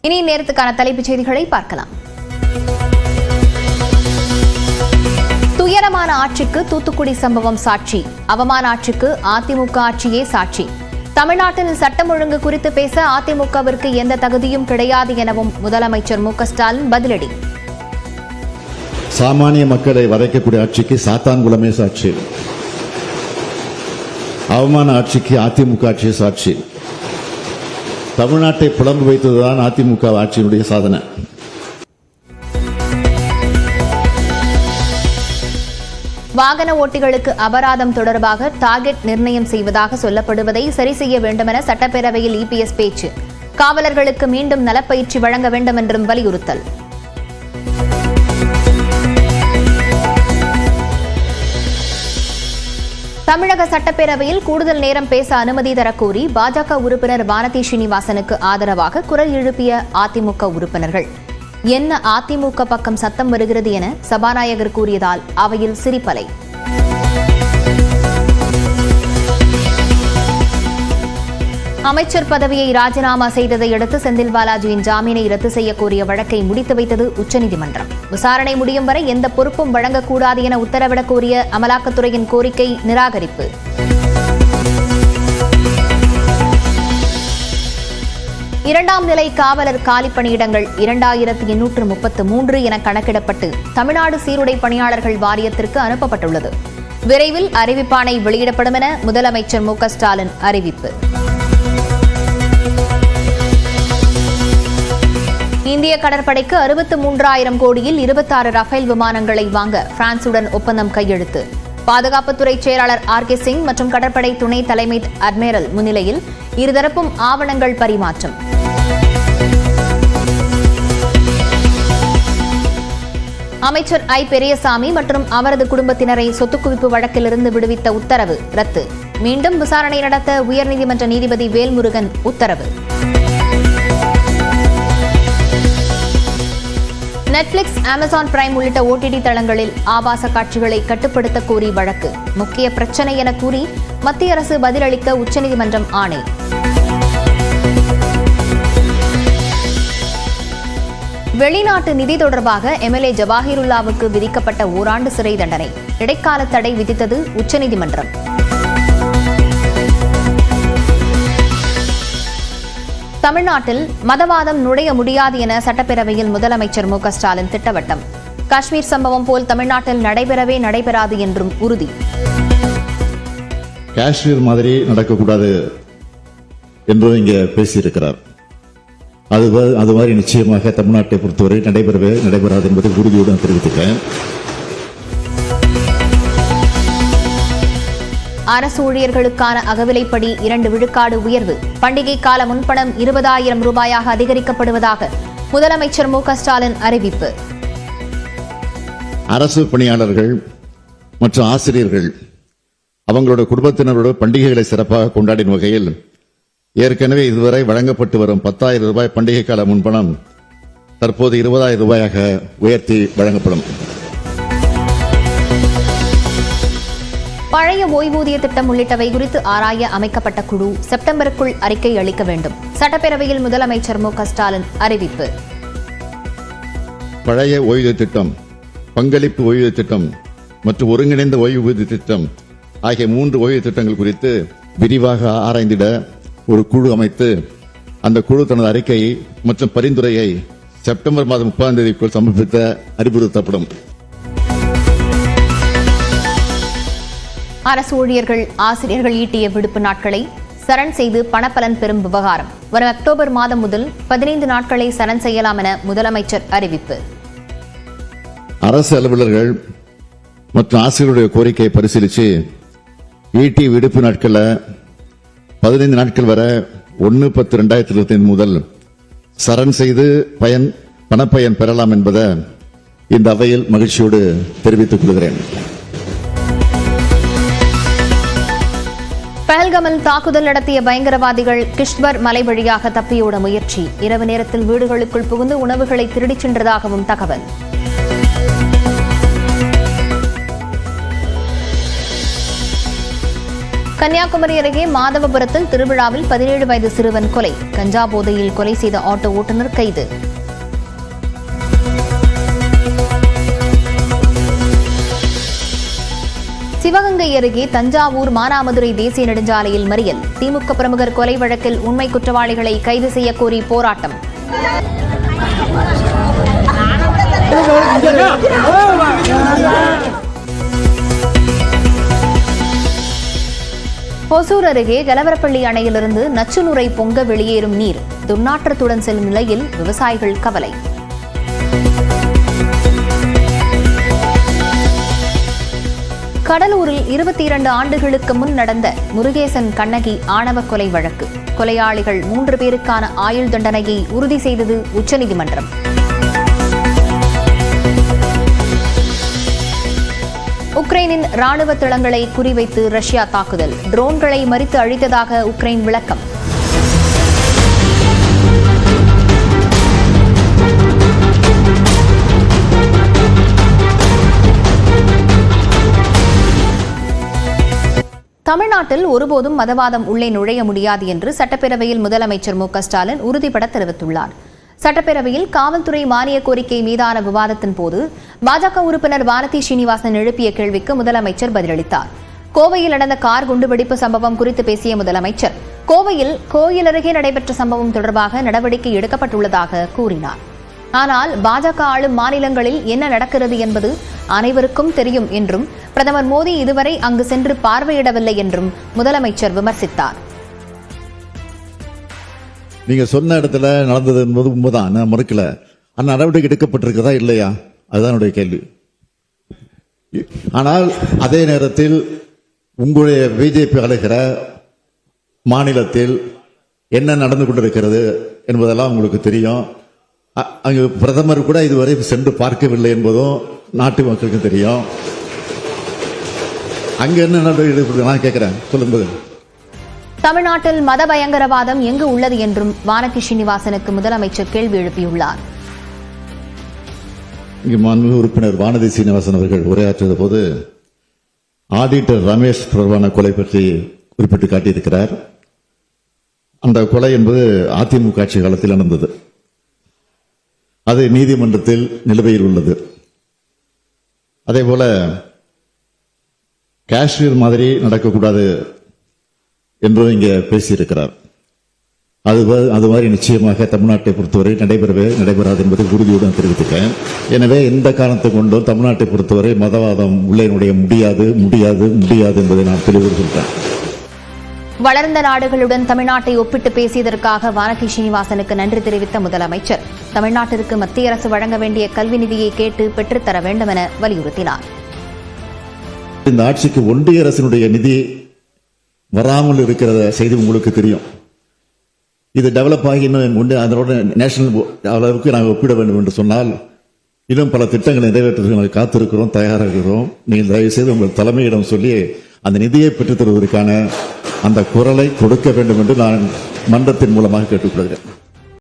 இனி நேரத்துக்கான தலைப்புச் செய்திகளை பார்க்கலாம். துயரமான ஆட்சிக்கு தூத்துக்குடி சம்பவம் சாட்சி, அவமான ஆட்சிக்கு அதிமுக ஆட்சியே சாட்சி. தமிழ்நாட்டில் சட்டம் ஒழுங்கு குறித்து பேச அதிமுகவிற்கு எந்த தகுதியும் கிடையாது எனவும் முதலமைச்சர் மு க ஸ்டாலின் பதிலடி. சாமானிய மக்களை வதைக்கக்கூடிய ஆட்சிக்கு சாத்தான்குளமே சாட்சி, அவமான ஆட்சிக்கு அதிமுக ஆட்சியே சாட்சி. தமிழ்நாட்டை புலம்பு வைத்ததுதான் அதிமுக ஆட்சியினுடைய சாதனை. வாகன ஓட்டிகளுக்கு அபராதம் தொடர்பாக டார்கெட் நிர்ணயம் செய்வதாக சொல்லப்படுவதை சரி செய்ய வேண்டுமென சட்டப்பேரவையில் இபிஎஸ் பேச்சு. காவலர்களுக்கு மீண்டும் நலப்பயிற்சி வழங்க வேண்டும் என்றும் வலியுறுத்தல். தமிழக சட்டப்பேரவையில் கூடுதல் நேரம் பேச அனுமதி தரக்கோரி பாஜக உறுப்பினர் வானதி ஸ்ரீனிவாசனுக்கு ஆதரவாக குரல் எழுப்பிய அதிமுக உறுப்பினர்கள். என்ன அதிமுக பக்கம் சத்தம் வருகிறது என சபாநாயகர் கூறியதால் அவையில் சிரிப்பலை. அமைச்சர் பதவியை ராஜினாமா செய்ததை அடுத்து செந்தில் பாலாஜியின் ஜாமீனை ரத்து செய்ய கோரிய வழக்கை முடித்து வைத்தது உச்சநீதிமன்றம். விசாரணை முடியும் வரை எந்த பொறுப்பும் வழங்கக்கூடாது என உத்தரவிடக் கோரிய அமலாக்கத்துறையின் கோரிக்கை நிராகரிப்பு. இரண்டாம் நிலை காவலர் காலிப்பணியிடங்கள் 2833 என கணக்கிடப்பட்டு தமிழ்நாடு சீருடை பணியாளர்கள் வாரியத்திற்கு அனுப்பப்பட்டுள்ளது. விரைவில் அறிவிப்பாணை வெளியிடப்படும் என முதலமைச்சர் மு க ஸ்டாலின் அறிவிப்பு. இந்திய கடற்படைக்கு 63,000 கோடியில் 26 ரஃபேல் விமானங்களை வாங்க பிரான்சுடன் ஒப்பந்தம் கையெழுத்து. பாதுகாப்புத்துறை செயலாளர் ஆர்.கே. சிங் மற்றும் கடற்படை துணை தலைமை அட்மிரல் முன்னிலையில் இருதரப்பும் ஆவணங்கள் பரிமாற்றம். அமைச்சர் ஐ. பெரியசாமி மற்றும் அவரது குடும்பத்தினரை சொத்துக்குவிப்பு வழக்கிலிருந்து விடுவித்த உத்தரவு ரத்து. மீண்டும் விசாரணை நடத்த உயர்நீதிமன்ற நீதிபதி வேல்முருகன் உத்தரவு. நெட்ஃபிளிக்ஸ், அமேசான் பிரைம் உள்ளிட்ட ஓடிடி தளங்களில் ஆபாச காட்சிகளை கட்டுப்படுத்த கோரி வழக்கு. முக்கிய பிரச்சினை என கூறி மத்திய அரசு பதிலளிக்க உச்சநீதிமன்றம் ஆணை. வெளிநாட்டு நிதி தொடர்பாக எம்எல்ஏ ஜவாஹிருல்லாவுக்கு விதிக்கப்பட்ட ஓராண்டு சிறை தண்டனை இடைக்கால தடை விதித்தது உச்சநீதிமன்றம். தமிழ்நாட்டில் மதவாதம் நுழைய முடியாது என சட்டப்பேரவையில் முதலமைச்சர் மு க ஸ்டாலின் திட்டவட்டம். காஷ்மீர் சம்பவம் போல் தமிழ்நாட்டில் நடைபெறாது என்றும் உறுதி. காஷ்மீர் மாதிரி நடக்கக்கூடாது என்றும் இங்கே பேசியிருக்கிறார். அது மாதிரி நிச்சயமாக தமிழ்நாட்டை பொறுத்தவரை நடைபெறாது என்பதை உறுதியுடன் தெரிவித்துக்கிறேன். அரசு ஊழியர்களுக்கான அகவிலைப்படி 2 விழுக்காடு உயர்வு. பண்டிகை கால முன்பணம் 20,000 ரூபாயாக அதிகரிக்கப்படுவதாக முதலமைச்சர் மு க ஸ்டாலின் அறிவிப்பு. அரசு பணியாளர்கள் மற்றும் ஆசிரியர்கள் அவங்களோட குடும்பத்தினரோட பண்டிகைகளை சிறப்பாக கொண்டாடின வகையில் ஏற்கனவே இதுவரை வழங்கப்பட்டு வரும் 10,000 ரூபாய் பண்டிகை கால முன்பணம் தற்போது 20,000 ரூபாயாக உயர்த்தி வழங்கப்படும். பழைய ஓய்வூதிய திட்டம் உள்ளிட்டவை குறித்து ஆராய அமைக்கப்பட்ட குழு செப்டம்பருக்குள் அறிக்கை அளிக்க வேண்டும். சட்டப்பேரவையில் முதலமைச்சர் மு க ஸ்டாலின் அறிவிப்பு. பழைய ஓய்வூதிய திட்டம், பங்களிப்பு ஓய்வூதிய திட்டம் மற்றும் ஒருங்கிணைந்த ஓய்வூதிய திட்டம் ஆகிய 3 ஓய்வூதிய திட்டங்கள் குறித்து விரிவாக ஆராய்ந்திட ஒரு குழு அமைத்து அந்த குழு தனது அறிக்கையை மற்றும் பரிந்துரையை செப்டம்பர் மாதம் 30ஆம் தேதிக்குள் சமர்ப்பிக்க அறிவுறுத்தப்படும். அரசு ஊழியர்கள், ஆசிரியர்கள் ஈட்டிய விடுப்பு நாட்களை சரண் செய்து பணப்பலன் பெறும் விவகாரம் வரும் அக்டோபர் மாதம் முதல் 15 நாட்களை சரண் செய்யலாம் என முதலமைச்சர் அறிவிப்பு. அரசு அலுவலர்கள் மற்றும் ஆசிரியர்களுடைய கோரிக்கையை பரிசீலித்து ஈட்டிய விடுப்பு நாட்களில் 15 நாட்கள் வரை 1/10/2025 முதல் சரண் செய்து பணப்பயன் பெறலாம் என்பதை இந்த அவையில் மகிழ்ச்சியோடு தெரிவித்துக் கொள்கிறேன். பஹல்காமில் தாக்குதல் நடத்திய பயங்கரவாதிகள் கிஷ்வர் மலை வழியாக தப்பியோட முயற்சி. இரவு நேரத்தில் வீடுகளுக்குள் புகுந்து உணவுகளை திருடிச் சென்றதாகவும் தகவல். கன்னியாகுமரி அருகே மாதவபுரத்தில் திருவிழாவில் 17 வயது சிறுவன் கொலை. கஞ்சா போதையில் கொலை செய்த ஆட்டோ ஓட்டுநர் கைது. சிவகங்கை அருகே தஞ்சாவூர் மானாமதுரை தேசிய நெடுஞ்சாலையில் மறியல். திமுக பிரமுகர் கொலை வழக்கில் உண்மை குற்றவாளிகளை கைது செய்யக்கோரி போராட்டம். ஒசூர் அருகே கலவரப்பள்ளி அணையிலிருந்து நச்சுநுரை பொங்க வெளியேறும் நீர் துர்நாற்றத்துடன் செல்லும் நிலையில் விவசாயிகள் கவலை. கடலூரில் 22 ஆண்டுகளுக்கு முன் நடந்த முருகேசன் கண்ணகி ஆணவ கொலை வழக்கு. கொலையாளிகள் 3 பேருக்கான ஆயுள் தண்டனையை உறுதி செய்தது உச்சநீதிமன்றம். உக்ரைனின் ராணுவ தளங்களை குறிவைத்து ரஷ்யா தாக்குதல். ட்ரோன்களை மறித்து அழித்ததாக உக்ரைன் விளக்கம். தமிழ்நாட்டில் ஒருபோதும் மதவாதம் உள்ளே நுழைய முடியாது என்று சட்டப்பேரவையில் முதலமைச்சர் மு க ஸ்டாலின் உறுதிபட தெரிவித்துள்ளார். சட்டப்பேரவையில் காவல்துறை மானிய கோரிக்கை மீதான விவாதத்தின் போது பாஜக உறுப்பினர் வானதி ஸ்ரீனிவாசன் எழுப்பிய கேள்விக்கு முதலமைச்சர் பதிலளித்தார். கோவையில் நடந்த கார் குண்டுவெடிப்பு சம்பவம் குறித்து பேசிய முதலமைச்சர், கோவையில் கோயில் அருகே நடைபெற்ற சம்பவம் தொடர்பாக நடவடிக்கை எடுக்கப்பட்டுள்ளதாக கூறினார். ஆனால் பாஜக ஆளும் மாநிலங்களில் என்ன நடக்கிறது என்பது அனைவருக்கும் தெரியும் என்றும் பிரதமர் மோடி இதுவரை அங்கு சென்று பார்வையிடவில்லை என்றும் முதலமைச்சர் விமர்சித்தார். நீங்க சொன்ன இடத்துல நடந்தது என்பது உண்மைதான், நான் மறுக்கல. அந்த நடவடிக்கை எடுக்கப்பட்டிருக்கிறதா இல்லையா, அதுதான் என்னுடைய கேள்வி. ஆனால் அதே நேரத்தில் உங்களுடைய பிஜேபி ஆளுகிற மாநிலத்தில் என்ன நடந்து கொண்டிருக்கிறது என்பதெல்லாம் உங்களுக்கு தெரியும். அங்கு பிரதமர் கூட இதுவரை சென்று பார்க்கவில்லை என்பதும் நாட்டு மக்களுக்கு தெரியும். அங்க என்ன நடவடிக்கை நான் கேட்கிறேன், சொல்லுங்க. தமிழ்நாட்டில் மத பயங்கரவாதம் எங்கு உள்ளது என்றும் வானதி ஸ்ரீனிவாசனுக்கு முதலமைச்சர் கேள்வி எழுப்பியுள்ளார். இங்கு மாண்புமிகு உறுப்பினர் வானதி சீனிவாசன் அவர்கள் உரையாற்றிய போது ஆடிட்டர் ரமேஷ் தொடர்பான கொலை பற்றி குறிப்பிட்டு காட்டியிருக்கிறார். அந்த கொலை என்பது அதிமுக ஆட்சி காலத்தில் நடந்தது. அது நீதிமன்றத்தில் நிலுவையில் உள்ளது. அதேபோல காஷ்மீர் மாதிரி நடக்கக்கூடாது என்று இங்கே பேசியிருக்கிறார். அது மாதிரி நிச்சயமாக தமிழ்நாட்டை பொறுத்தவரை நடைபெறாது என்பதை உறுதியுடன் தெரிவித்துக்கிறேன். எனவே எந்த காரணத்தை கொண்டும் தமிழ்நாட்டை பொறுத்தவரை மதவாதம் உள்ளே நுழைய முடியாது முடியாது முடியாது என்பதை நான் தெளிவுபடுத்த சொல்றேன். வளர்ந்த நாடுகளுடன் தமிழ்நாட்டை ஒப்பிட்டு பேசியதற்காக வானதி ஸ்ரீனிவாசனுக்கு நன்றி தெரிவித்த முதலமைச்சர், தமிழ்நாட்டிற்கு மத்திய அரசு வழங்க வேண்டிய கல்வி நிதியை கேட்டு பெற்றுத்தர வேண்டும் என வலியுறுத்தினார். இந்த ஆட்சிக்கு ஒன்றிய அரசினுடைய நிதி வராமல் இருக்கிற செய்தி உங்களுக்கு தெரியும். இது டெவலப் ஆகி இன்னும் அதனோட நேஷனல் அளவுக்கு நாங்கள் ஒப்பிட வேண்டும் என்று சொன்னால் இன்னும் பல திட்டங்களை நிறைவேற்றுவதற்கு நாங்கள் காத்திருக்கிறோம், தயாராக இருக்கிறோம். நீங்கள் தயவு செய்து உங்கள் தலைமையிடம் சொல்லி அந்த நிதியை பெற்றுத் தருவதற்கான அந்த குரலை கொடுக்க வேண்டும் என்று நான் மன்றத்தின் மூலமாக கேட்டுக்கொள்கிறேன்.